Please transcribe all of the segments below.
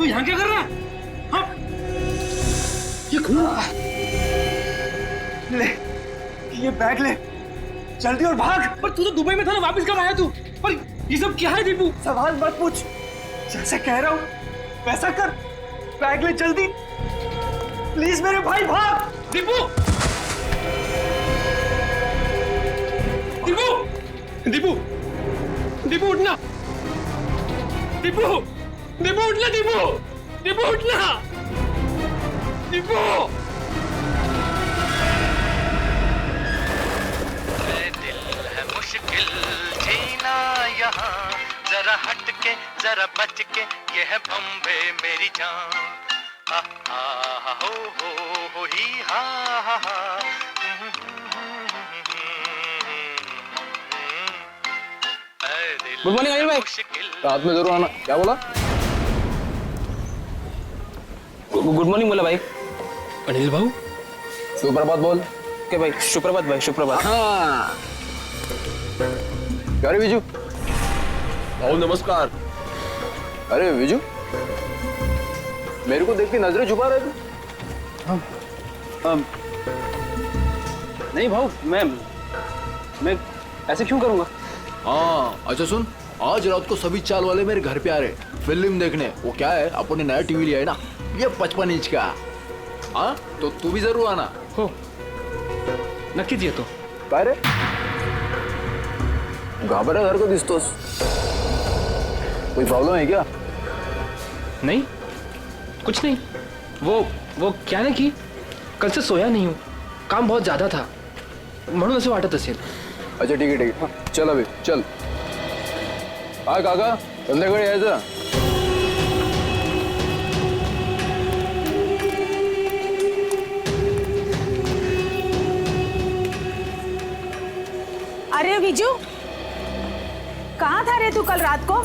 तू यहाँ क्या कर रहा है? हाँ? ये कौन? ले, ये बैग ले, जल्दी और भाग। पर तू तो दुबई में था ना, वापस कब आया तू? पर ये सब क्या है दीपू? सवाल मत पूछ, जैसे कह रहा हूँ वैसा कर। बैग ले जल्दी, प्लीज मेरे भाई, भाग। दीपू! दीपू! दीपू! दीपू उठना! दीपू! दीपू उठना दीपू! दीपू उठना! दीपू! दिल है मुश्किल जीना यहाँ, जरा हट के जरा बच के, ये है बम्बे मेरी जान। हा हा हो ही हा हा हा। गुड मॉर्निंग अनिल भाई। रात में जरूर आना। क्या बोला? गुड मॉर्निंग बोला भाई। अनिल भाऊ, सुप्रभात बोल। ओके भाई, सुप्रभात भाई, सुप्रभात। हाँ। क्या रे विजू? भाऊ नमस्कार। अरे विजू, मेरे को देख के नजरें छुपा रहे थे। नहीं भाऊ, मैं ऐसे क्यों करूंगा? हाँ अच्छा सुन, आज रात को सभी चाल वाले मेरे घर पे आ रहे फिल्म देखने। वो क्या है, अपन ने नया टीवी लिया है ना, ये 55 इंच का। हाँ तो तू भी जरूर आना। हो, नक्कीच येतो। काय रे, घाबरा सारखं दिसतोस, कोई प्रॉब्लम है क्या? नहीं, कुछ नहीं। वो क्या ना कि कल से सोया नहीं हूँ, काम बहुत ज्यादा था म्हणून असं वाटत असेल। अच्छा ठीक है, हाँ, चल अभी चल। काय काका, संध्याकाळी यायचं। अरे विजू, कहाँ था रे तू कल रात को?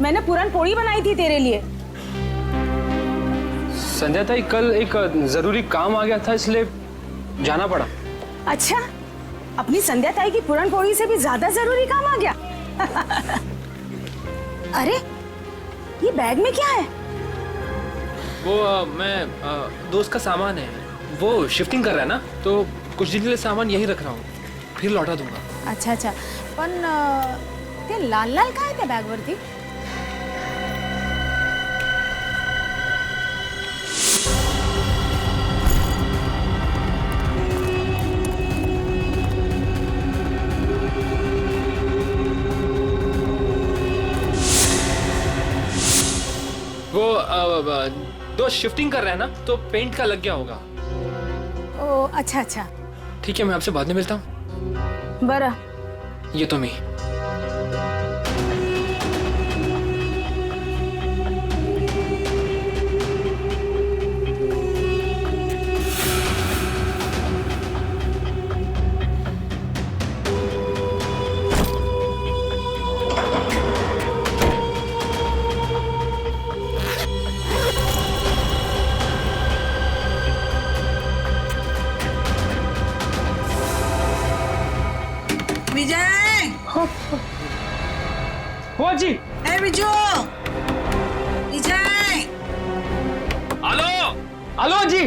मैंने पूरन पोड़ी बनाई थी तेरे लिए। संध्या ताई, कल एक जरूरी काम आ गया था इसलिए जाना पड़ा। अच्छा, अपनी संध्या ताई की पूरन पोड़ी से भी ज्यादा जरूरी काम आ गया। अरे ये बैग में क्या है? वो मैं दोस्त का सामान है, वो शिफ्टिंग कर रहा है ना, तो कुछ दिन के लिए सामान यहीं रख रहा हूँ, फिर लौटा दूंगा। अच्छा अच्छा, पण ते लाल लाल काय त्या बॅग वरती? वो दोस्त शिफ्टिंग कर रहा है ना, तो पेंट का लग गया होगा। ओ अच्छा अच्छा, ठीक है, मैं आपसे बाद में मिलता हूँ। बरं। ये तो मी। विजय! हो जी। ए विजू! विजय! हेलो, हेलो जी।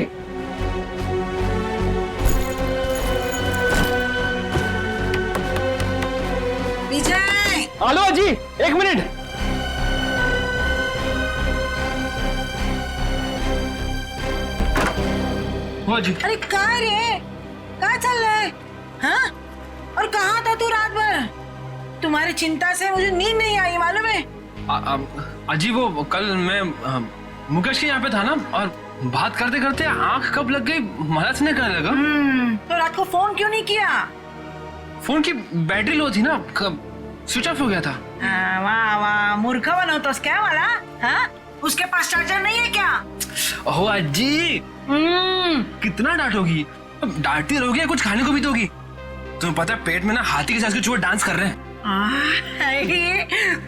विजय! हेलो जी, एक मिनिट। हो जी। अरे काय रे, काय चाललंय? हाँ? और कहाँ था तू रात भर? तुम्हारी चिंता से मुझे नींद नहीं आई, मालूम है? अजी वो कल मैं मुकेश के यहाँ पे था ना, और बात करते करते आंख कब लग गई मला से नहीं करने लगा। तो रात को फोन क्यों नहीं किया? फोन की बैटरी लो थी ना, स्विच ऑफ हो गया था। वाह वाह, मूर्ख बनवतोस क्या मला? हाँ? उसके पास चार्जर नहीं है क्या? ओह अजी, कितना डांटोगी? डांटती रहोगी, कुछ खाने को भी दोगी? तुम्हें पता है पेट में ना हाथी के साथ के चूहे डांस कर रहे हैं।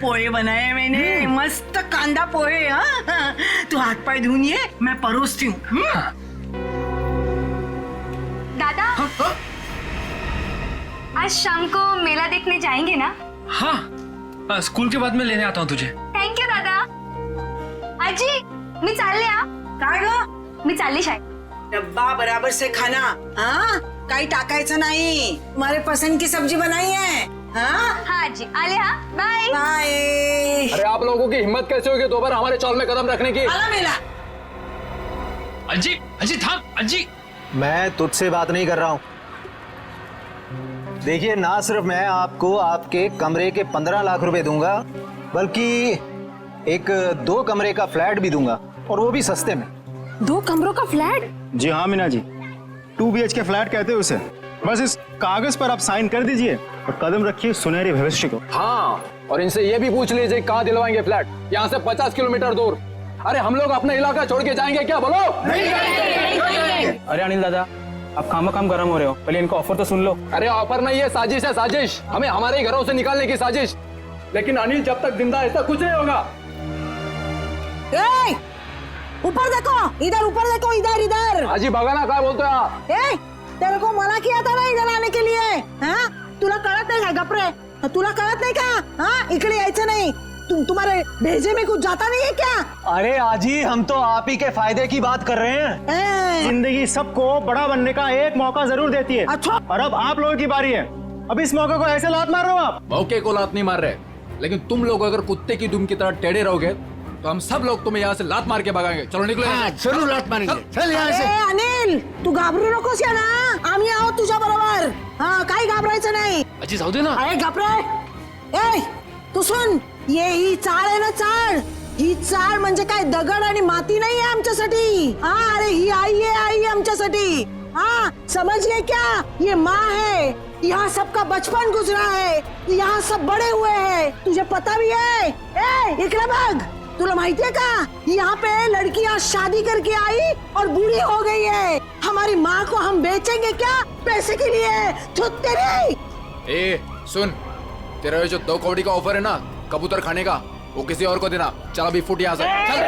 पोहे बनाए मैंने, मस्त कांदा पोहे। हाँ? तू हाथ पाए धुन ये, मैं परोसती हूँ। दादा, आज शाम को मेला देखने जाएंगे ना? हाँ, स्कूल के बाद मैं लेने आता हूँ तुझे। थैंक यू दादा। आजी मी चालले हा. काय ग मी चालली शाळेत. डब्बा बराबर से खाना, हाँ काही टाकायचं नाही. तुम्हारे पसंद की सब्जी बनाई है, हाँ हा आजी आले हा. बाय. बाय. अरे आप लोगों की हिम्मत कैसे होगी दोबारा हमारे चौल में कदम रखने की? आला मेला. अजी अजी थाम अजी. मैं तुझसे बात नहीं कर रहा हूं. देखिए, ना सिर्फ मैं आपको आपके कमरे के 15 लाख रुपए दूंगा, बल्कि एक 2 कमरे का फ्लैट भी दूंगा, और वो भी सस्ते में. 2 कमरों का फ्लैट? जी हाँ मीना जी, 2 BHK फ्लैट कहते हैं उसे. बस इस कागज पर आप साइन कर दीजिए और कदम रखिए सुनहरे भविष्य को. हाँ, और इनसे ये भी पूछ लीजिए कहाँ दिलवाएंगे फ्लैट. यहाँ से 50 किलोमीटर दूर. अरे हम लोग अपना इलाका छोड़ के जाएंगे क्या? बोलो. अरे अनिल दादा, आप काम गरम हो रहे हो, पहले इनका ऑफर तो सुन लो. अरे ऑफर नहीं, ये साजिश है, साजिश. हमें हमारे ही घरों से निकालने की साजिश. लेकिन अनिल जब तक जिंदा है ऐसा कुछ नहीं होगा. ए, ऊपर देखो, इधर ऊपर देखो, इधर इधर. हाजी भगाना काय बोलतोय हा? ए, तेरे को मना किया था ना इधर आने के लिए, हाँ? तुला कळत नाही का गपरे? तुला कळत नाही का? हाँ, इकडे यायचं नाही. तुम्हारे भेजे में कुछ जाता नहीं है क्या? अरे आजी, हम तो आप ही के फायदे की बात कर रहे हैं. जिंदगी सबको बड़ा बनने का एक मौका जरूर देती है. अच्छा. और अब आप लोगों की बारी है. अब इस मौके को ऐसे लात मार रहे हो आप. मौके को लात नहीं मार रहे, लेकिन तुम लोग अगर कुत्ते की दुम की तरह टेढ़े रहोगे तो हम सब लोग तुम्हें यहाँ से लात मार के भगाएंगे. चलो निकलो. जरूर लात मारेंगे. चल यहाँ से. ए, अनिल, तू घाबरू नकोस या ना, आम्ही आहोत तुझ्या बरोबर. हाँ, काही घाबरायचं नाही. अजी जाऊ दे ना. अरे घाबरे. ए, तू सुन, ये ही चाळ आहे ना, चाळ. ही चाळ म्हणजे काय दगड आणि माती नाही आहे आमच्यासाठी. हाँ, अरे ही आई है आमच्यासाठी. हाँ, समझ गए क्या? ये माँ है. यहाँ सबका बचपन गुजरा है, यहाँ सब बड़े हुए हैं. तुझे पता भी है. ए, इकडे बघ, तुला माहितीये का, यहाँ पे लड़कियाँ शादी करके आई और बूढ़ी हो गई है. हमारी माँ को हम बेचेंगे क्या पैसे के लिए? तो तेरे. ए सुन, तेरा ये जो 2 कौड़ी का ऑफर है ना कबूतर खाने का, वो किसी और को देना. चल अभी फुट यहाँ से. चल.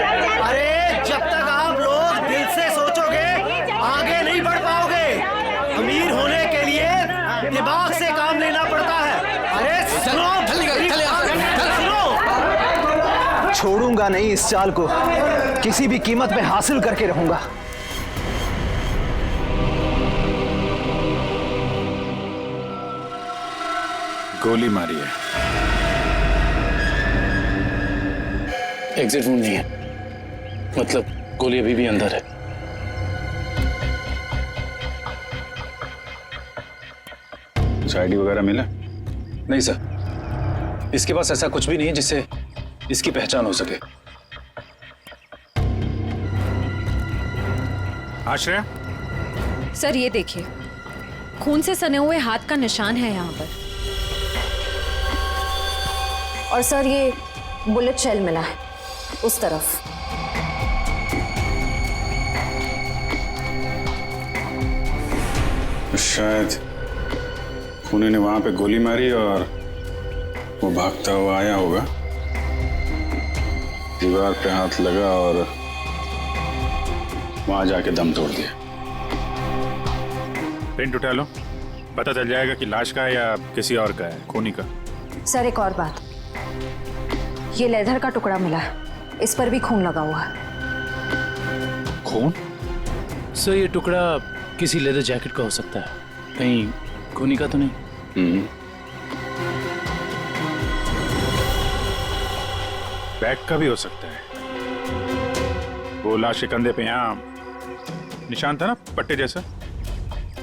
अरे जब तक आप लोग दिल से सोचोगे आगे नहीं बढ़ पाओगे. अमीर होने के लिए दिमाग से काम लेना पड़ता है. अरे सुनो, चल यहाँ से. सुनो, छोड़ूंगा नहीं इस चाल को, किसी भी कीमत पे हासिल करके रहूंगा. गोली मारी है. एग्जिट रूम नहीं है, मतलब गोली अभी भी अंदर है. कुछ आईडी वगैरह मिला? नहीं सर, इसके पास ऐसा कुछ भी नहीं है जिससे इसकी पहचान हो सके. आश्रय, सर ये देखिए, खून से सने हुए हाथ का निशान है यहाँ पर. और सर ये बुलेट शेल मिला है उस तरफ. शायद खूनी ने वहां पे गोली मारी और वो भागता हुआ आया होगा, दीवार पे हाथ लगा और वहां जाके दम तोड़ दिया. प्रिंट उठा लो, पता चल जाएगा कि लाश का है या किसी और का है, खूनी का. सर एक और बात, ये लेदर का टुकड़ा मिला है, इस पर भी खून लगा हुआ है. खून? सर ये टुकड़ा किसी लेदर जैकेट का हो सकता है, कहीं खूनी का तो नहीं. बैग का भी हो सकता है. वो लाश के कंधे पे यहाँ निशान था ना, पट्टे जैसा.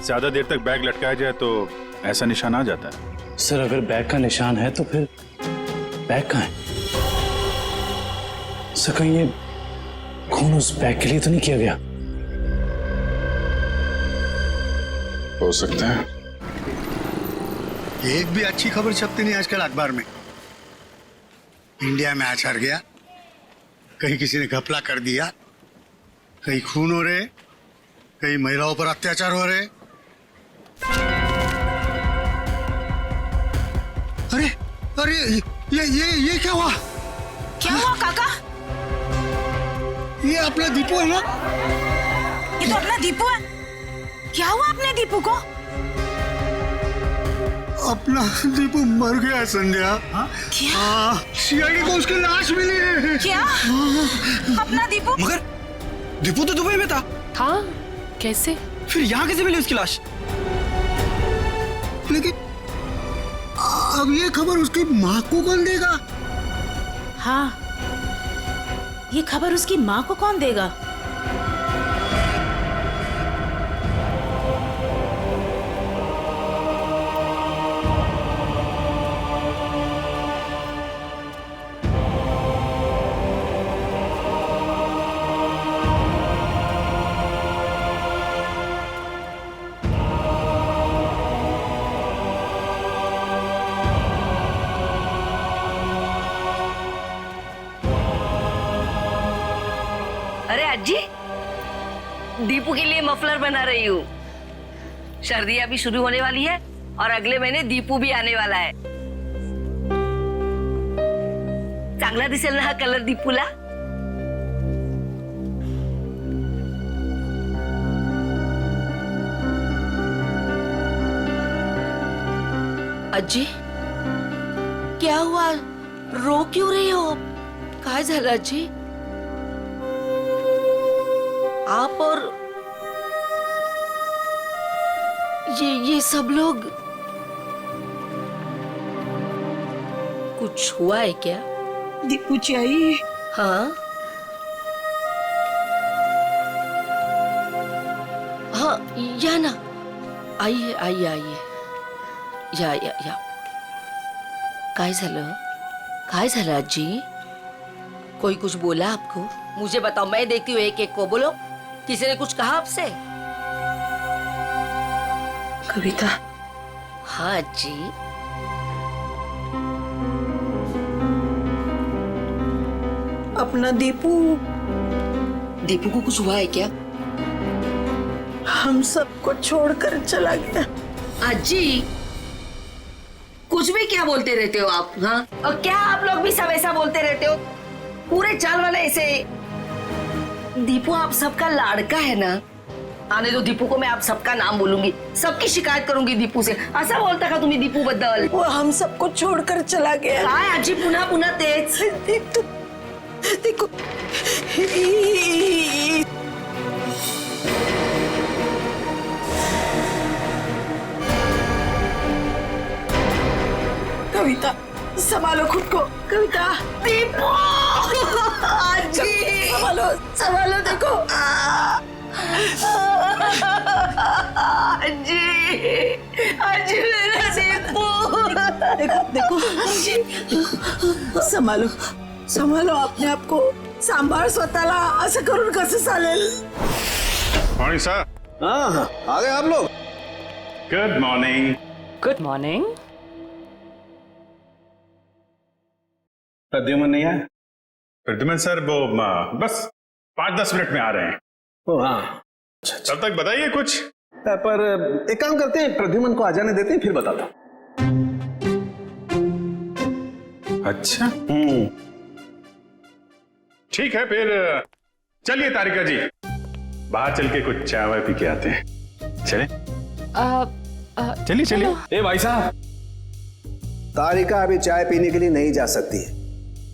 ज्यादा देर तक बैग लटकाया जाए तो ऐसा निशान आ जाता है. सर अगर बैग का निशान है तो फिर बैग कहाँ है? सर कहीं ये खून उस बैग के लिए तो नहीं किया गया? हो सकता है. एक भी अच्छी खबर छपती नहीं आजकल अखबार में. इंडिया में आज हार गया, कहीं किसी ने घपला कर दिया, कहीं खून हो रहे, कहीं महिलाओं पर अत्याचार हो रहे. अरे अरे ये क्या हुआ? क्या हुआ काका? ये अपना दीपू है ना? ये तो अपना दीपू है. क्या हुआ अपने दीपू को? अपना दीपू मर गया है संध्या। क्या? सीआईडी को उसकी लाश मिली है। क्या? अपना दीपू? मगर दीपू तो दुबई में था। हाँ, कैसे? फिर यहाँ कैसे मिली उसकी लाश? लेकिन अब ये खबर उसकी माँ को कौन देगा? हाँ, ये खबर उसकी माँ को कौन देगा? अरे अज्जी, दीपू के लिए मफलर बना रही हूँ। सर्दी अभी शुरू होने वाली है और अगले महीने दीपू भी आने वाला है। चांगला दिसेल ना हा कलर दीपूला? अज्जी, क्या हुआ? रो क्यों रही हो? काय झालं अज्जी? आप और ये सब लोग, कुछ हुआ है क्या? दीपू चाहिए। हाँ हाँ, या ना, आइए आइए आइए, या काय झालं? काय झालं अज्जी? कोई कुछ बोला आपको? मुझे बताओ, मैं देखती हूँ एक एक को। बोलो, किसी ने कुछ कहा आपसे? कविता। हाँ जी। अपना दीपू को कुछ हुआ है क्या? हम सबको छोड़कर चला गया। अज्जी, कुछ भी क्या बोलते रहते हो आप? हाँ, और क्या आप लोग भी सब ऐसा बोलते रहते हो? पूरे चाल वाले ऐसे। दीपू आप सबका लाड़का है ना? आने दो दीपू को, मैं आप सबका नाम बोलूंगी, सबकी शिकायत करूंगी दीपू से। असा बोलता का तुम्ही दीपू बद्दल? वो हम सबको छोड़कर चला गया। काय आजी पुन्हा पुन्हा तेच? देखो, कविता, संभालो खुद को। कविता, दीपू आजी, संभालो देखो। आजी मेरा दीपू। देखो, संभालो अपने आप को। सांभाळ स्वतःला। असं करून कसं चालेल? Morning sir. हाँ, आ गए आप लोग। Good morning. Good morning. Pradyuman नहीं आया? प्रद्युमन सर वो बस 5-10 मिनट में आ रहे हैं। हाँ, तब तक बताइए कुछ। पर एक काम करते हैं, प्रद्युमन को आ जाने देते हैं, फिर बताता हूँ। अच्छा, ठीक है फिर। चलिए तारिका जी, बाहर चल के कुछ चाय वाय पी के आते हैं। चले? चलिए। ए भाई साहब, तारिका अभी चाय पीने के लिए नहीं जा सकती है।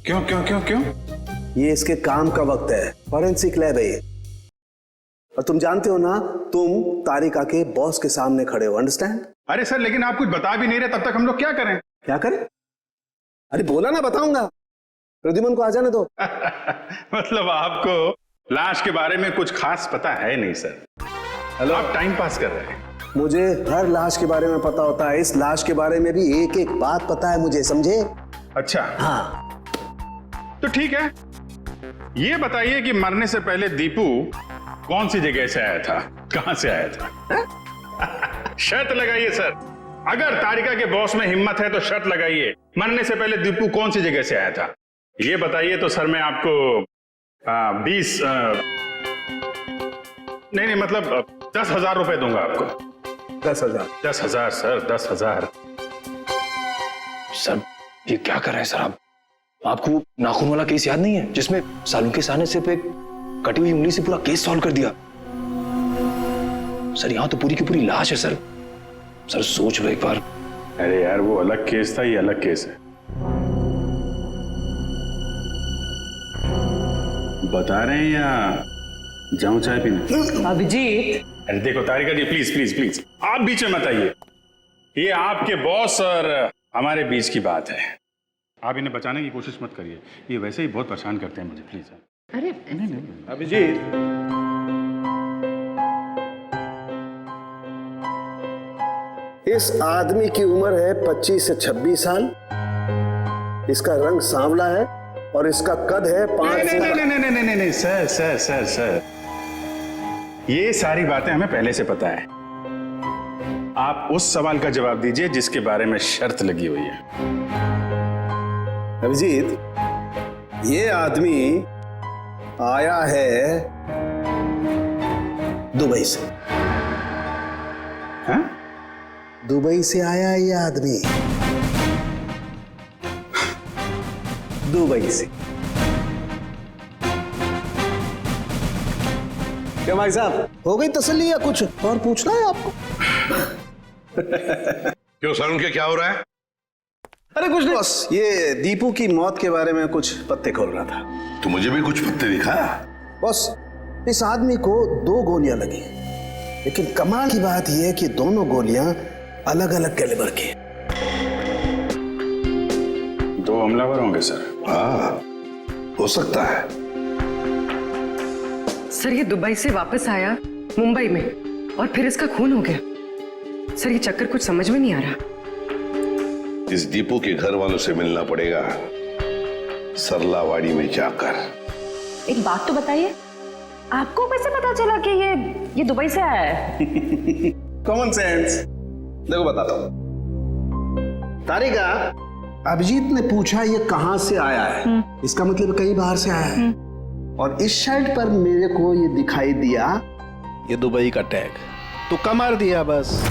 क्यों? ये इसके काम का वक्त है। फॉरेंसिक लैब है ये। और तुम जानते हो ना, तुम तारिका के बॉस के सामने खड़े हो। अंडरस्टैंड? अरे सर, लेकिन आप कुछ बता भी नहीं रहे, तब तक हम लोग क्या करें? क्या करें? अरे बोला ना, बताऊंगा। प्रद्युमन को आ जाने दो। मतलब आपको लाश के बारे में कुछ खास पता है नहीं सर? हेलो, आप टाइम पास कर रहे हैं। मुझे हर लाश के बारे में पता होता है। इस लाश के बारे में भी एक एक बात पता है मुझे, समझे? अच्छा, हाँ। तो ठीक है, ये बताइए कि मरने से पहले दीपू कौन सी जगह से आया था, कहां से आया था? शर्त लगाइए सर, अगर तारिका के बॉस में हिम्मत है तो शर्त लगाइए, मरने से पहले दीपू कौन सी जगह से आया था, ये बताइए। तो सर मैं आपको 20 नहीं मतलब 10,000 रुपए दूंगा आपको। 10,000? 10,000 सर, 10,000। सर ये क्या कर रहे हैं सर आप? आपको वो नाखून वाला केस याद नहीं है जिसमें सालों के सामने सिर्फ एक कटी हुई उंगली से पूरा केस सॉल्व कर दिया? सर यहाँ तो पूरी की पूरी लाश है सर। सर सोच लो एक बार, अरे यार वो अलग केस था, ये अलग केस है। बता रहे हैं या जाऊं चाय पीने? अभिजीत, अरे देखो तारिका जी, प्लीज प्लीज प्लीज आप बीच में मत आइए। ये आपके बॉस और हमारे बीच की बात है। आप इन्हें बचाने की कोशिश मत करिए, ये वैसे ही बहुत परेशान करते हैं मुझे, प्लीज। अरे नहीं अभिजीत, इस आदमी की उम्र है 25 से 26 साल। इसका रंग सांवला है और इसका कद है 5 से नहीं सर सर सर सर, ये सारी बातें हमें पहले से पता है। आप उस सवाल का जवाब दीजिए जिसके बारे में शर्त लगी हुई है। अभिजीत, ये आदमी आया है दुबई से। हाँ? दुबई से आया है ये आदमी, दुबई से। क्या भाई साहब, हो गई तसल्ली या कुछ और पूछना है आपको? क्यों सर, उनके क्या हो रहा है? अरे कुछ नहीं बस, ये दीपू की मौत के बारे में कुछ पत्ते खोल रहा था। तो मुझे भी कुछ पत्ते दिखा। बॉस, इस आदमी को 2 गोलियां लगी, लेकिन कमाल की बात यह है कि दोनों गोलियां अलग अलग कैलिबर की। 2 हमलावर होंगे सर। हाँ, हो सकता है। सर ये दुबई से वापस आया मुंबई में और फिर इसका खून हो गया। सर ये चक्कर कुछ समझ में नहीं आ रहा। इस दीपू के घर वालों से मिलना पड़ेगा, सरलावाड़ी में जाकर। एक बात तो बताइए, आपको कैसे पता चला कि ये दुबई से आया है? Common sense. देखो बताता हूं। तारिका, अभिजीत ने पूछा ये कहां से आया है, इसका मतलब कहीं बाहर से आया है। और इस शर्ट पर मेरे को ये दिखाई दिया, ये दुबई का टैग, तो तुक्का मार दिया बस।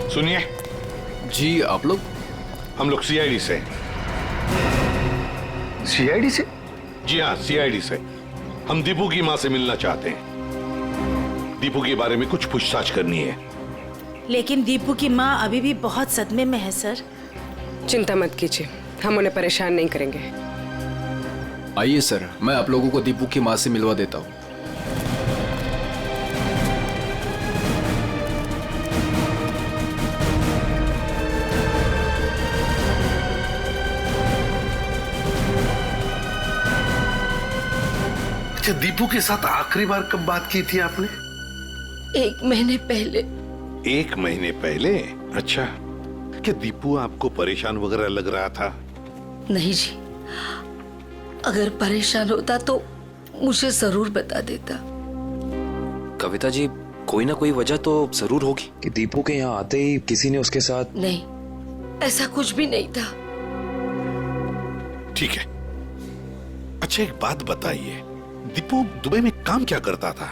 सुनिए जी, आप लोग? हम लोग सीआईडी से। सीआईडी से? जी हाँ, सीआईडी से। हम दीपू की माँ से मिलना चाहते हैं। दीपू के बारे में कुछ पूछताछ करनी है। लेकिन दीपू की माँ अभी भी बहुत सदमे में है सर। चिंता मत कीजिए, हम उन्हें परेशान नहीं करेंगे। आइए सर, मैं आप लोगों को दीपू की माँ से मिलवा देता हूँ। दीपू के साथ आखिरी बार कब बात की थी आपने? 1 महीने पहले। 1 महीने पहले? अच्छा, क्या दीपू आपको परेशान वगैरह लग रहा था? नहीं जी, अगर परेशान होता तो मुझे जरूर बता देता। कविता जी, कोई ना कोई वजह तो जरूर होगी कि दीपू के यहाँ आते ही किसी ने उसके साथ। नहीं, ऐसा कुछ भी नहीं था। ठीक है। अच्छा एक बात बताइए, दीपू दुबई में काम क्या करता था?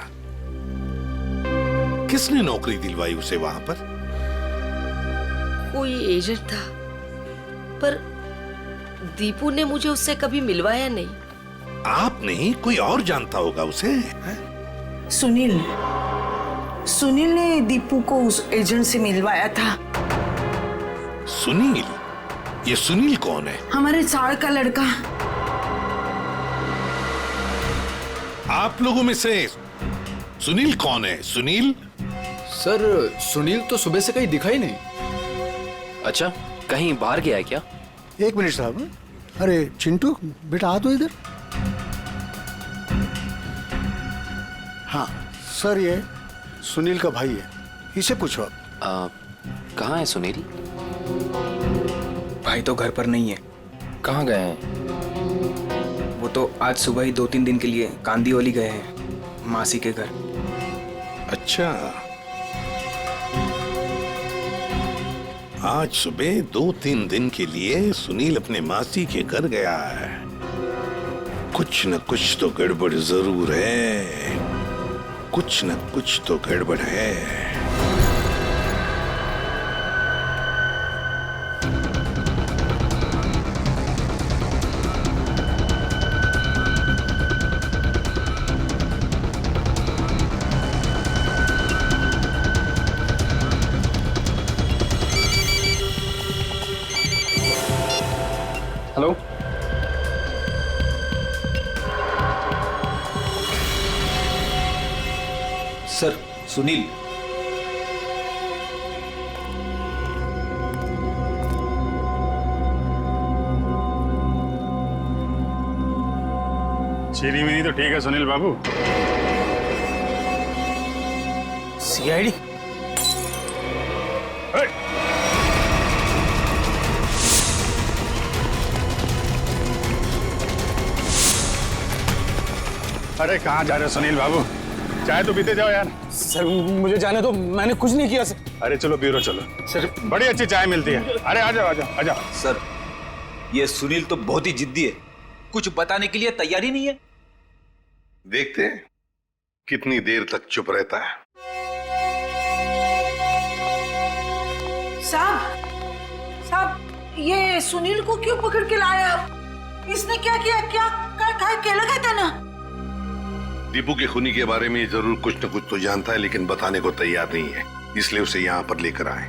किसने नौकरी दिलवाई उसे वहां पर? कोई एजेंट था, पर दीपू ने मुझे उससे कभी मिलवाया नहीं। आप नहीं, कोई और जानता होगा उसे? है? सुनील ने दीपू को उस एजेंट से मिलवाया था। सुनील? ये सुनील कौन है? हमारे चार का लड़का। आप लोगों में से सुनील कौन है? सुनील? सर, सुनील तो सुबह से कहीं दिखाई नहीं। अच्छा, कहीं बाहर गया है क्या? 1 मिनट साहब। अरे चिंटू बेटा, आ तो इधर। हाँ सर, ये सुनील का भाई है, इसे पूछो आप। कहाँ है सुनील? भाई तो घर पर नहीं है। कहाँ गए हैं? वो तो आज सुबह ही 2-3 दिन के लिए कांदीवली गए हैं मासी के घर। अच्छा, आज सुबह 2-3 दिन के लिए सुनील अपने मासी के घर गया है। कुछ न कुछ तो गड़बड़ जरूर है, कुछ न कुछ तो गड़बड़ है। Hello, sir, Sunil. चीनी मिनी तो ठीक है सुनील बाबू। सीआईडी? अरे कहाँ जा रहे हो सुनील बाबू? चाय तो पीते जाओ यार। सर मुझे जाने दो, मैंने कुछ नहीं किया सर। अरे चलो ब्यूरो चलो, सर बड़ी अच्छी चाय मिलती है। अरे आ जाओ आ जाओ आ जाओ। सर, ये सुनील तो बहुत ही जिद्दी है, कुछ बताने के लिए तैयार ही नहीं है। देखते हैं कितनी देर तक चुप रहता है। साहब, ये सुनील को क्यों पकड़ के लाया आप? इसने क्या किया? क्या लगा था ना? दीपू के खूनी के बारे में जरूर कुछ न कुछ तो जानता है, लेकिन बताने को तैयार नहीं है, इसलिए उसे यहाँ पर लेकर आए।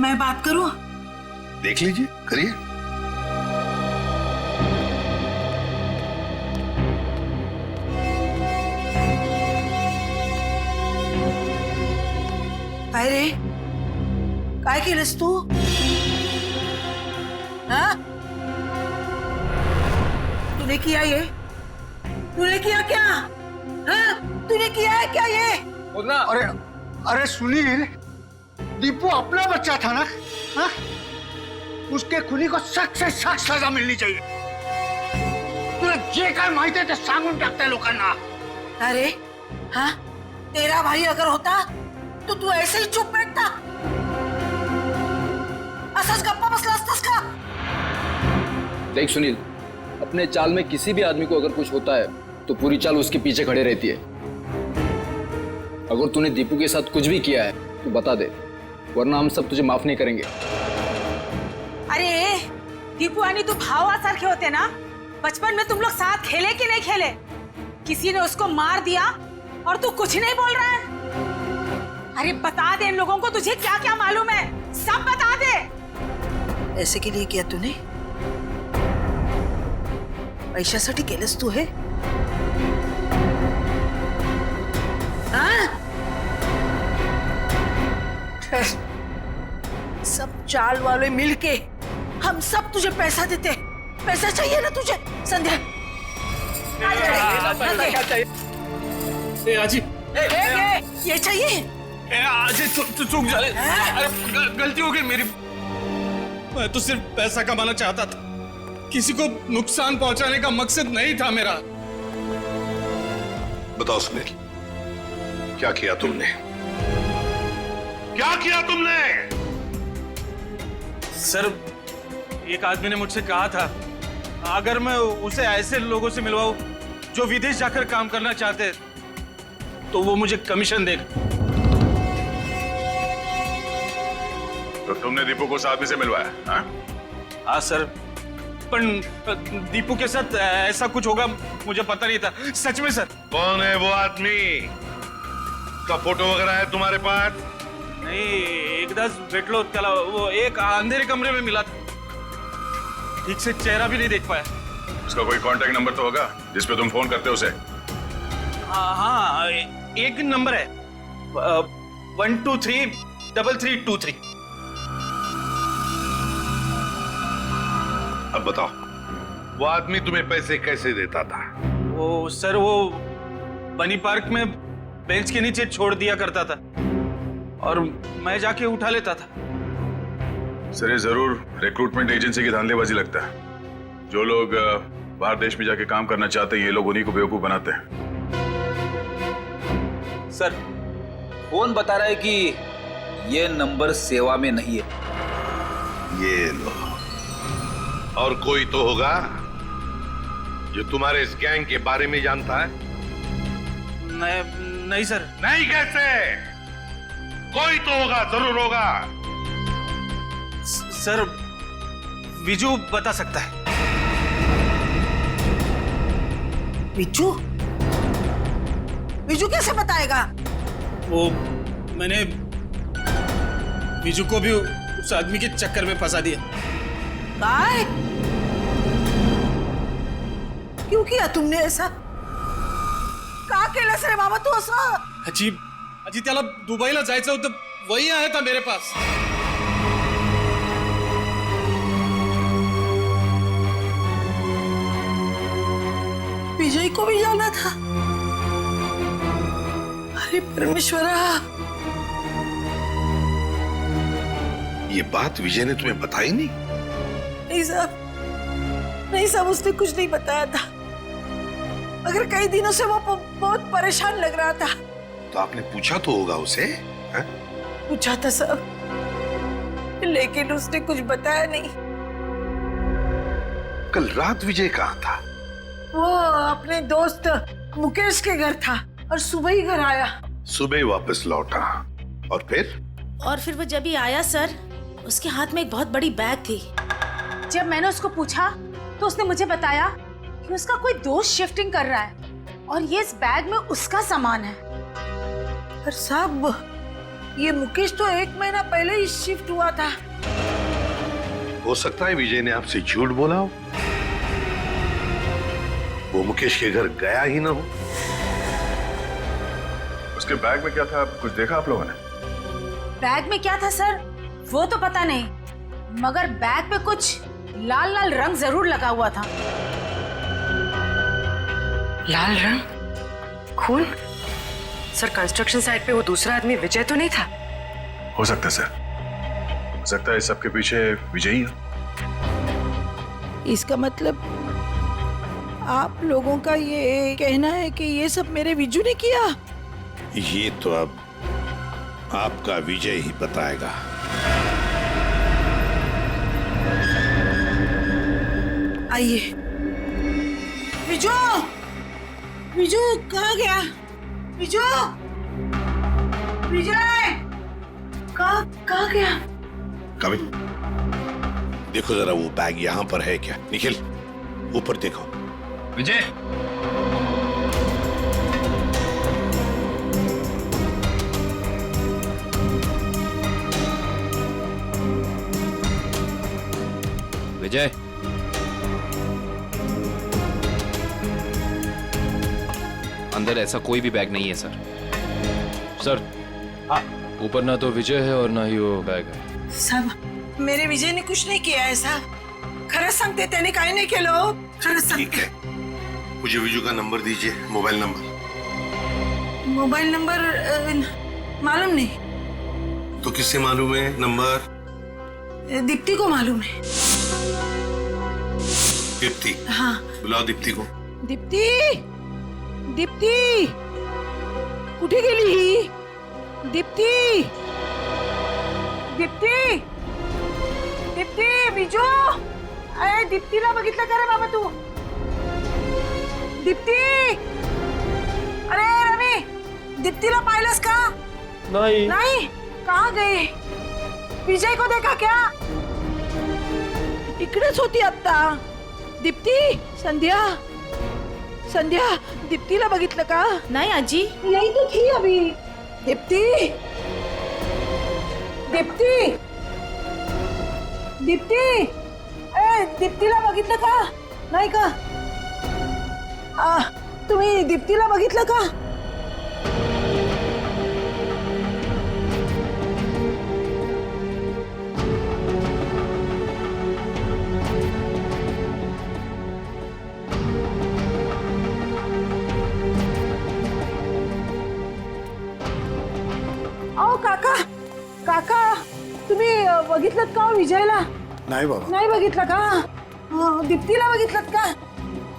मैं बात करूं? देख लीजिए, करिए। अरे काय केलंस तू? हाँ? तूने किया ये? तूने किया क्या? हाँ? तूने किया है क्या ये? अरे सुनील, दीपू अपना बच्चा था ना? हाँ? उसके खुनी को सख्त से सख्त सजा मिलनी चाहिए। तुला जे काय माहिती आहे ते सांगून टाकताय लोकांना। अरे हाँ, तेरा भाई अगर होता तो तू ऐसे ही चुप बैठता? असच गप्पा बसला असतास का? देख सुनील, अपने चाल में किसी भी आदमी को अगर कुछ होता है तो पूरी चाल उसके पीछे खड़े रहती है। अगर तूने दीपू के साथ कुछ भी किया है तो बता दे, वरना हम सब तुझे माफ नहीं करेंगे। अरे दीपू आणि तू भावासारखे होते ना? बचपन में तुम लोग साथ खेले कि नहीं खेले? किसी ने उसको मार दिया और तू कुछ नहीं बोल रहा है? अरे बता दे इन लोगों को, तुझे क्या क्या मालूम है, सब बता दे। ऐसे के लिए किया तूने? पैशासाठी केलंस तू हे? हाँ? सब चाल वाले मिलके हम सब तुझे पैसा देते। पैसा चाहिए ना तुझे? संध्या ये चाहिए? आज चूक जाले, गलती हो गई मेरी। मैं तो सिर्फ पैसा कमाना चाहता था, किसी को नुकसान पहुंचाने का मकसद नहीं था मेरा। बताओ सुनील, क्या किया तुमने? क्या किया तुमने? सर, एक आदमी ने मुझसे कहा था अगर मैं उसे ऐसे लोगों से मिलवाऊं जो विदेश जाकर काम करना चाहते तो वो मुझे कमीशन देगा। तो तुमने दीपू को उस आदमी से मिलवाया? हाँ सर, पर दीपू के साथ ऐसा कुछ होगा मुझे पता नहीं था, सच में सर। कौन है वो आदमी? का फोटो वगैरह है तुम्हारे पास? नहीं, एकदाच भेटलो त्याला, वो एक अंधेरे कमरे में मिला था, ठीक से चेहरा भी नहीं देख पाया। उसका कोई कांटेक्ट नंबर तो होगा जिस पे तुम फोन करते हो उसे? हाँ, एक नंबर है 1233323। अब बताओ, वो आदमी तुम्हें पैसे कैसे देता था? वो सर, वो बनी पार्क में बेंच के नीचे छोड़ दिया करता था और मैं जाके उठा लेता था। सर, ये जरूर रिक्रूटमेंट एजेंसी की धांधलेबाजी लगता है। जो लोग बाहर देश में जाके काम करना चाहते हैं, ये लोग उन्हीं को बेवकूफ बनाते हैं। सर फोन बता रहा है कि ये नंबर सेवा में नहीं है। ये लो। और कोई तो होगा जो तुम्हारे इस गैंग के बारे में जानता है। नहीं सर। नहीं कैसे? कोई तो होगा, जरूर होगा। सर विजू बता सकता है। विजू? विजू कैसे बताएगा? वो मैंने विजू को भी उस आदमी के चक्कर में फंसा दिया। काय? क्यों किया तुमने ऐसा? का केलंस रे बाबा तू असं? अजी त्याला दुबईला जायचं होतं, वही आया था मेरे पास। विजय को भी जाना था। अरे परमेश्वरा, ये बात विजय ने तुम्हें बताई नहीं? नहीं साहब, नहीं साहब, उसने कुछ नहीं बताया था। मगर कई दिनों से वो बहुत परेशान लग रहा था। तो आपने पूछा तो होगा उसे? है? पूछा था साहब, लेकिन उसने कुछ बताया नहीं। कल रात विजय कहाँ था? वो अपने दोस्त मुकेश के घर था और सुबह ही घर आया। सुबह ही वापस लौटा। और फिर वो जब ही आया सर, उसके हाथ में एक बहुत बड़ी बैग थी। जब मैंने उसको पूछा तो उसने मुझे बताया कि उसका कोई दोस्त शिफ्टिंग कर रहा है और ये इस बैग में उसका सामान है। पर साहब, ये मुकेश तो 1 महीना पहले ही शिफ्ट हुआ था। हो सकता है विजय ने आपसे झूठ बोला हो, वो मुकेश के घर गया ही ना हो। उसके बैग में क्या था, कुछ देखा आप लोगों ने? बैग में क्या था सर वो तो पता नहीं, मगर बैग पे कुछ लाल लाल रंग जरूर लगा हुआ था। लाल रंग? खून? सर कंस्ट्रक्शन साइट पे वो दूसरा आदमी विजय तो नहीं था? हो सकता है सर, हो सकता है इस सबके पीछे विजय ही है। इसका मतलब आप लोगों का ये कहना है कि ये सब मेरे विजू ने किया? ये तो अब आपका विजय ही बताएगा। आइए। विजू, विजू कहाँ गया? विजू, विजय कहाँ गया? कभी देखो जरा, वो बैग यहाँ पर है क्या? निखिल ऊपर देखो। विजय, विजय, अंदर ऐसा कोई भी बैग नहीं है सर। सर, ऊपर ना तो विजय है और ना ही वो बैग है। सब मेरे विजय ने कुछ नहीं किया है साहब। खरंच सांगते, त्याने काय नाही केलं। खरंच ठीक है, मुझे विजू का नंबर दीजिए, मोबाइल नंबर। मोबाइल नंबर मालूम नहीं। तो किससे मालूम है नंबर? दीप्ति को मालूम है। दीप्ति? हाँ। बुलाओ दीप्ति को। दीप्ति, दीप्ति कुठे गेली ही? दीप्ति, दीप्ति, दीप्ति, विजू, अरे दीप्तीला बघितलं का रे बाबा तू? दीप्ति, अरे रवि, दीप्तीला पाहिलंस का? नहीं। नहीं? कहाँ गए? विजय को देखा क्या? इकडेच होती आता। दीप्ति, संध्या, संध्या, दीप्तीला बघितलं का? नहीं आजी, यही तो थी अभी। दीप्ति, दीप्ति, दीप्ति, दीप्तीला बघितलं का? नाही का? तुम्ही दीप्तीला बघितलं का? अहो काका, काका, तुम्ही बघितलं का विजयला? नाही बाबा. नाही बघितलं का? दीप्तीला बघितलं का?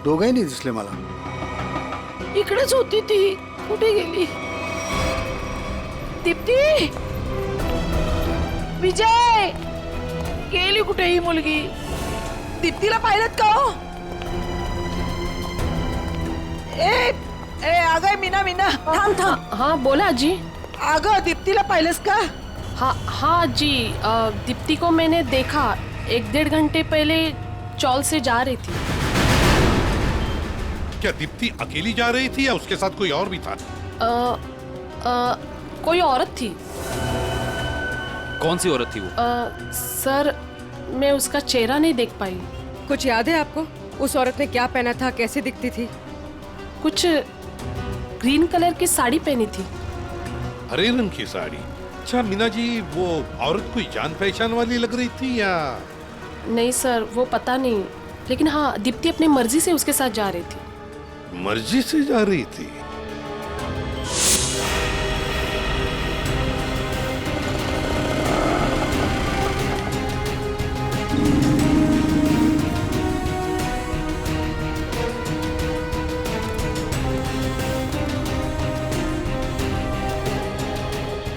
दोघंही नाही दिसले मला. इकडेच होती ती. कुठे गेली? दीप्ती, विजय, गेली कुठे ही मुलगी? दीप्तीला पाहिलं का हो? ए अगं मीना मीना थांब थांब. हाँ बोला आजी. अगं दीप्तीला पाहिलंस का? हाँ जी, दीप्ति को मैंने देखा 1-1.5 घंटे पहले चौल से जा रही थी. क्या दीप्ति अकेली जा रही थी या उसके साथ कोई और भी था? कोई औरत थी. कौन सी औरत थी वो? सर मैं उसका चेहरा नहीं देख पाई. कुछ याद है आपको? उस औरत ने क्या पहना था, कैसे दिखती थी? कुछ ग्रीन कलर की साड़ी पहनी थी. हरे रंग की साड़ी? अच्छा मीना जी, वो औरत कोई जान पहचान वाली लग रही थी या? नहीं सर, वो पता नहीं, लेकिन हाँ दीप्ति अपनी मर्जी से उसके साथ जा रही थी. मर्जी से जा रही थी?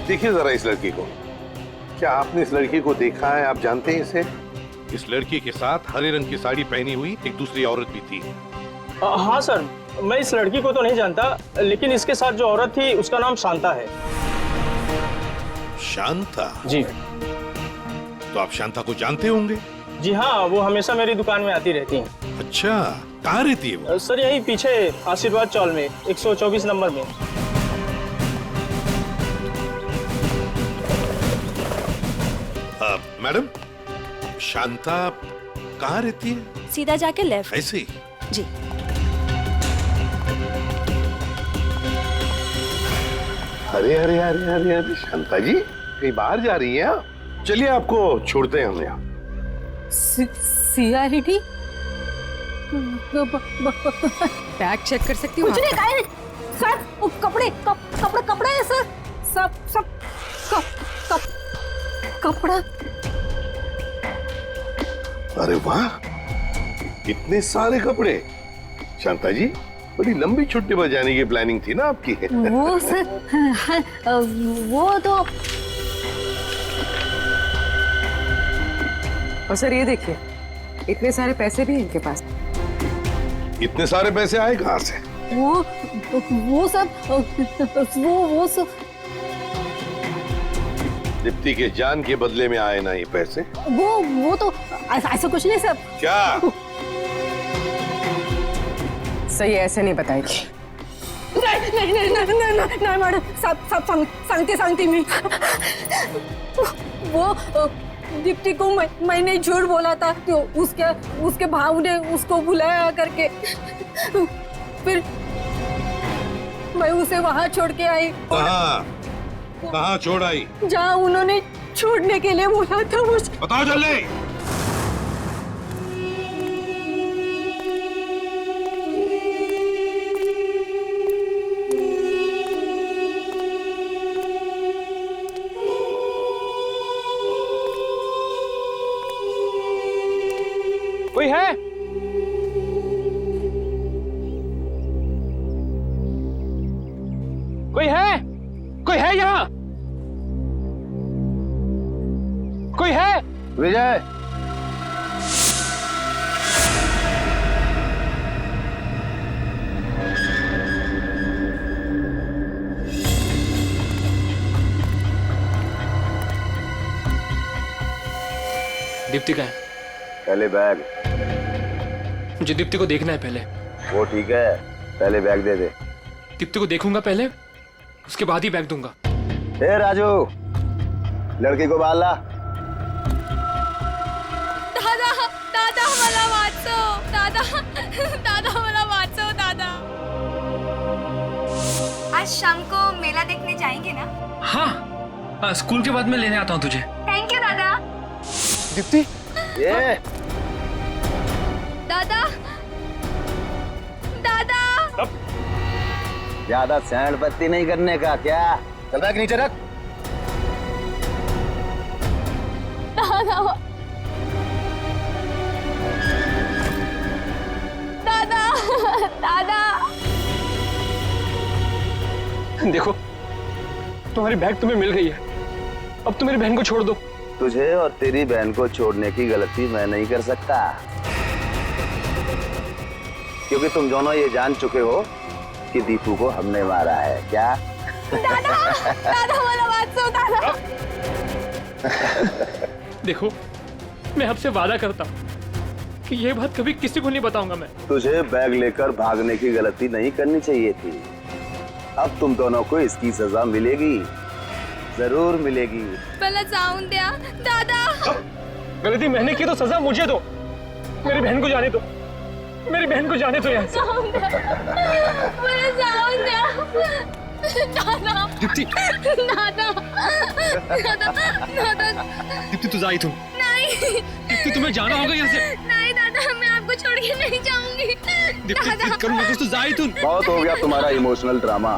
देखिए जरा इस लड़की को. क्या आपने इस लड़की को देखा है? आप जानते हैं इसे? इस लड़की के साथ हरे रंग की साड़ी पहनी हुई एक दूसरी औरत भी थी. हाँ सर, मैं इस लड़की को तो नहीं जानता, लेकिन इसके साथ जो औरत थी उसका नाम शांता है. शांता? जी. तो आप शांता को जानते होंगे? जी हाँ, वो हमेशा मेरी दुकान में आती रहती हैं. अच्छा, कहाँ रहती है वो? सर यही पीछे आशीर्वाद चौल में 124 नंबर में. मैडम, शांता कहाँ रहती है? सीधा जाके लेफ्ट. ऐसे ही? जी. अरे अरे अरे अरे अरे शांता जी, कहीं बाहर जा रही हैं? चलिए आपको छोड़ते हैं हम यहाँ. सीआईडी बैग चेक कर सकती हूँ? कुछ नहीं खाए सर. कपड़े कपड़े है सर. सब कपड़ा. अरे वाह, इतने सारे कपड़े. शांता जी, बड़ी लंबी छुट्टी पर जाने की प्लानिंग थी ना आपकी? वो सर, वो तो. और सर ये देखिए, इतने सारे पैसे भी इनके पास. इतने सारे पैसे आए कहाँ से? वो सब दीप्ति के जान के बदले में आए ना ये पैसे? वो तो ऐसा कुछ नहीं सर. क्या? सही ऐसे नहीं बताएगी. नहीं मैडम, सब सांगते मी. वो दीप्ति को मैंने झूठ बोला था, तो उसके भाव ने उसको बुलाया करके, फिर मैं उसे वहाँ छोड़ के आई. कहाँ छोड़ आई? जहाँ उन्होंने छोड़ने के लिए बोला था मुझे. बताओ जल्दी. कोई है? कोई है? कोई है यहाँ? कोई है? विजय, दीप्ति का है? पहले बैग. मुझे दीप्ति को देखना है पहले. वो ठीक है, पहले बैग दे दे. दीप्ति को देखूंगा पहले, उसके बाद ही बैग दूंगा. ए राजू, लड़की को बाल ला. दादा मला वाचव. दादा मला वाचव. दादा, आज शाम को मेला देखने जाएंगे ना? हाँ, स्कूल के बाद मैं लेने आता हूँ तुझे. थैंक यू दादा. दीप्ति, ये दादा. ज्यादा सैंड बत्ती नहीं करने का. क्या? चल बैग नीचे रख. दादा. दादा देखो, तुम्हारी बैग तुम्हें मिल गई है, अब तुम मेरी बहन को छोड़ दो। तुझे और तेरी बहन को छोड़ने की गलती मैं नहीं कर सकता, क्योंकि तुम दोनों ये जान चुके हो कि दीपू को हमने मारा है। क्या दादा वाला बात सो दादा। देखो, मैं आपसे वादा करता हूँ कि ये बात कभी किसी को नहीं बताऊंगा मैं। तुझे बैग लेकर भागने की गलती नहीं करनी चाहिए थी। अब तुम दोनों को इसकी सजा मिलेगी, जरूर मिलेगी। पहले जाऊं दिया दादा। गलती मैंने की तो सजा मुझे दो। मेरी बहन को जाने दो, मेरी बहन को जाने दो यहाँ से। पहले जाऊं दिया दादा। दीप्ति, दादा दीप्ति तू जाई तू। नहीं दीप्ति, तुम्हें जाना होगा यहाँ से। नहीं दादा, मैं आपको छोड़ के नहीं जाऊंगी। दीप्ति करूँ तू जाई तू। बहुत हो गया तुम्हारा इमोशनल ड्रामा।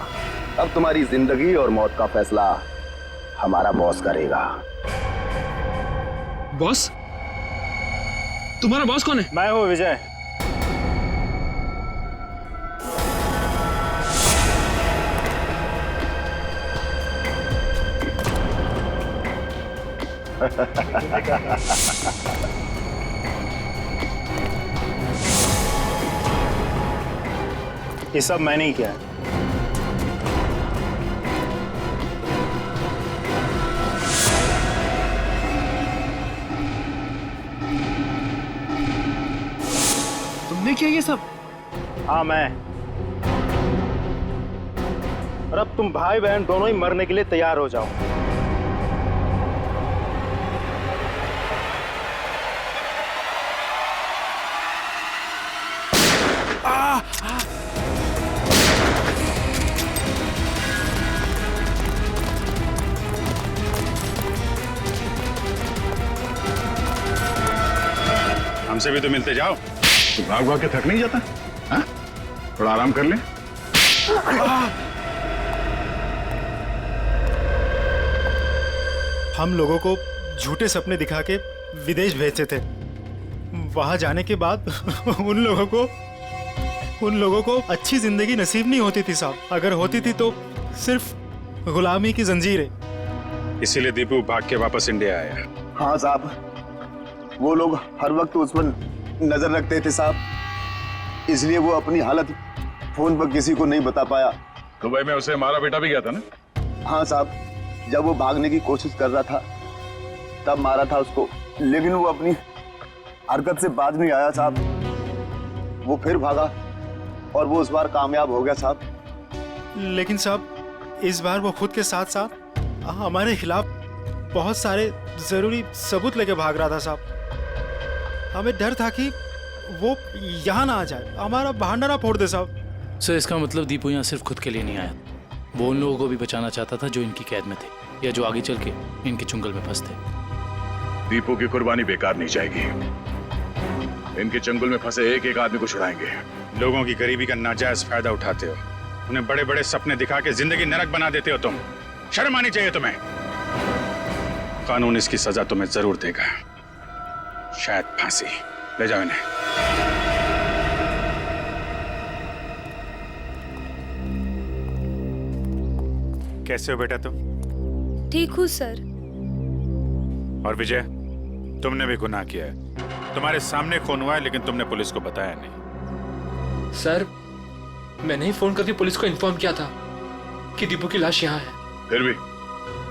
अब तुम्हारी जिंदगी और मौत का फैसला हमारा बॉस करेगा। बॉस? तुम्हारा बॉस कौन है? मैं हूँ विजय। ये सब मैंने ही किया है। तुमने किया ये सब? हाँ मैं। और अब तुम भाई बहन दोनों ही मरने के लिए तैयार हो जाओ। हमसे भी तो मिलते जाओ। तो भाग भाग के थक नहीं जाता? हाँ? थोड़ा आराम कर ले। हम लोगों को झूठे सपने दिखा के विदेश भेजते थे। वहां जाने के बाद उन लोगों को अच्छी जिंदगी नसीब नहीं होती थी साहब। अगर होती थी तो सिर्फ गुलामी की जंजीरें। इसीलिए दीपू भाग के वापस इंडिया आया। हाँ साहब, वो लोग हर वक्त उस पर नजर रखते थे साहब, इसलिए वो अपनी हालत फोन पर किसी को नहीं बता पाया। दुबई में उसे मारा बेटा भी गया था ना? हाँ साहब, जब वो भागने की कोशिश कर रहा था तब मारा था उसको, लेकिन वो अपनी हरकत से बाज नहीं आया साहब। वो फिर भागा और वो उस बार कामयाब हो गया साहब। लेकिन साहब इस बार वो खुद के साथ साथ हमारे खिलाफ बहुत सारे जरूरी सबूत लेके भाग रहा था साहब। हमें डर था कि वो यहाँ ना आ जाए, हमारा बहाना ना फोड़ दे साहब। सर, इसका मतलब दीपू यहाँ सिर्फ खुद के लिए नहीं आया, वो उन लोगों को भी बचाना चाहता था जो इनकी कैद में थे या जो आगे चल के इनके चुंगल में फंसते। दीपू की कुर्बानी बेकार नहीं जाएगी। इनके चंगुल में फंसे एक एक आदमी को छुड़ाएंगे। लोगों की गरीबी का नाजायज फायदा उठाते हो, उन्हें बड़े बड़े सपने दिखा के जिंदगी नरक बना देते हो तुम। शर्म आनी चाहिए तुम्हें। कानून इसकी सजा तुम्हें जरूर देगा, शायद फांसी। ले जाओ इन्हें। कैसे हो बेटा तुम? ठीक हूँ सर। और विजय, तुमने भी गुनाह किया है। तुम्हारे सामने खून हुआ है लेकिन तुमने पुलिस को बताया नहीं। सर, मैंने ही फोन करके पुलिस को इन्फॉर्म किया था कि दीपू की लाश यहाँ है। फिर भी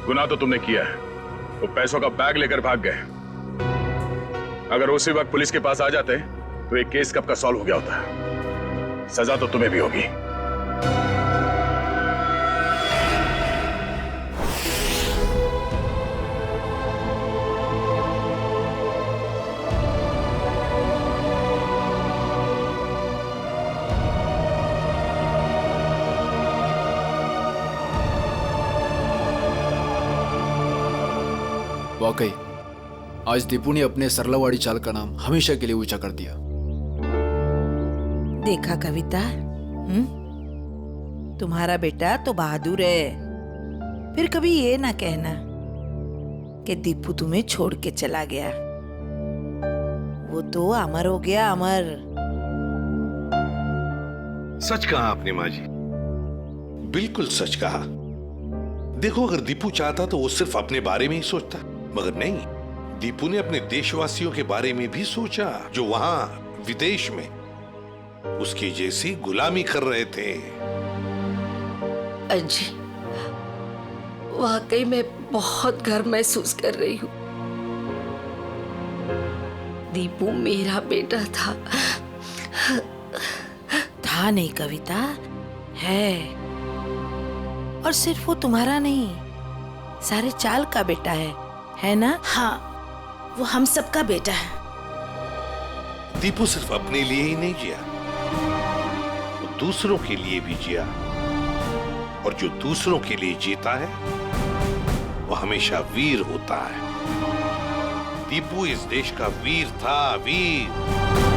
गुनाह तो तुमने किया है। वो पैसों का बैग लेकर भाग गए। अगर उसी वक्त पुलिस के पास आ जाते तो एक केस कब का सॉल्व हो गया होता। सजा तो तुम्हें भी होगी। वाकई आज दीपू ने अपने सरलावाड़ी चाल का नाम हमेशा के लिए ऊंचा कर दिया। देखा कविता, तुम्हारा बेटा तो बहादुर है। फिर कभी ये ना कहना कि दीपू तुम्हें छोड़ के चला गया। वो तो अमर हो गया, अमर। सच कहा आपने माँ जी, बिल्कुल सच कहा। देखो, अगर दीपू चाहता तो वो सिर्फ अपने बारे में ही सोचता, मगर नहीं, दीपू ने अपने देशवासियों के बारे में भी सोचा जो वहां विदेश में उसकी जैसी गुलामी कर रहे थे। अजी, वाकई में बहुत गर्व महसूस कर रही हूँ। दीपू मेरा बेटा था। था नहीं कविता, है। और सिर्फ वो तुम्हारा नहीं, सारे चाल का बेटा है ना? हाँ, वो हम सबका बेटा है। दीपू सिर्फ अपने लिए ही नहीं जिया, वो दूसरों के लिए भी जिया, और जो दूसरों के लिए जीता है वो हमेशा वीर होता है। दीपू इस देश का वीर था, वीर।